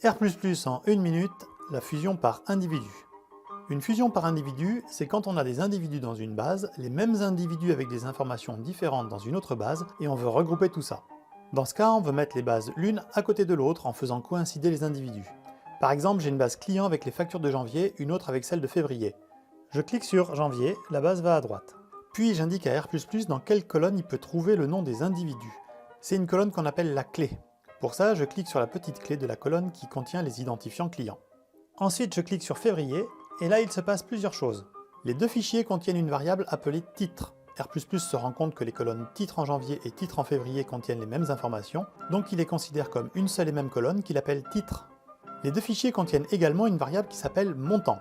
R++ en 1 minute, la fusion par individu. Une fusion par individu, c'est quand on a des individus dans une base, les mêmes individus avec des informations différentes dans une autre base, et on veut regrouper tout ça. Dans ce cas, on veut mettre les bases l'une à côté de l'autre en faisant coïncider les individus. Par exemple, j'ai une base client avec les factures de janvier, une autre avec celle de février. Je clique sur janvier, la base va à droite. Puis j'indique à R++ dans quelle colonne il peut trouver le nom des individus. C'est une colonne qu'on appelle la clé. Pour ça, je clique sur la petite clé de la colonne qui contient les identifiants clients. Ensuite, je clique sur février, et là il se passe plusieurs choses. Les deux fichiers contiennent une variable appelée titre. R++ se rend compte que les colonnes titre en janvier et titre en février contiennent les mêmes informations, donc il les considère comme une seule et même colonne qu'il appelle titre. Les deux fichiers contiennent également une variable qui s'appelle montant.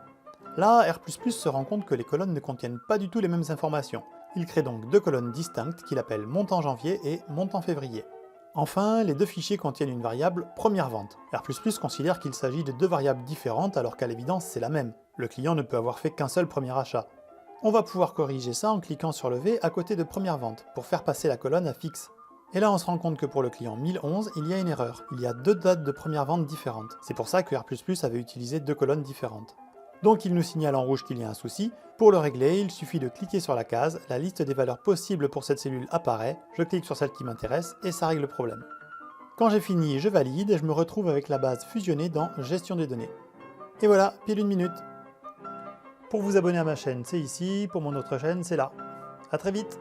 Là, R++ se rend compte que les colonnes ne contiennent pas du tout les mêmes informations. Il crée donc deux colonnes distinctes qu'il appelle montant janvier et montant février. Enfin, les deux fichiers contiennent une variable première vente. R++ considère qu'il s'agit de deux variables différentes alors qu'à l'évidence c'est la même. Le client ne peut avoir fait qu'un seul premier achat. On va pouvoir corriger ça en cliquant sur le V à côté de première vente pour faire passer la colonne à fixe. Et là on se rend compte que pour le client 1011, il y a une erreur. Il y a deux dates de première vente différentes. C'est pour ça que R++ avait utilisé deux colonnes différentes. Donc il nous signale en rouge qu'il y a un souci. Pour le régler, il suffit de cliquer sur la case, la liste des valeurs possibles pour cette cellule apparaît, je clique sur celle qui m'intéresse et ça règle le problème. Quand j'ai fini, je valide et je me retrouve avec la base fusionnée dans Gestion des données. Et voilà, pile 1 minute. Pour vous abonner à ma chaîne, c'est ici, pour mon autre chaîne, c'est là. A très vite.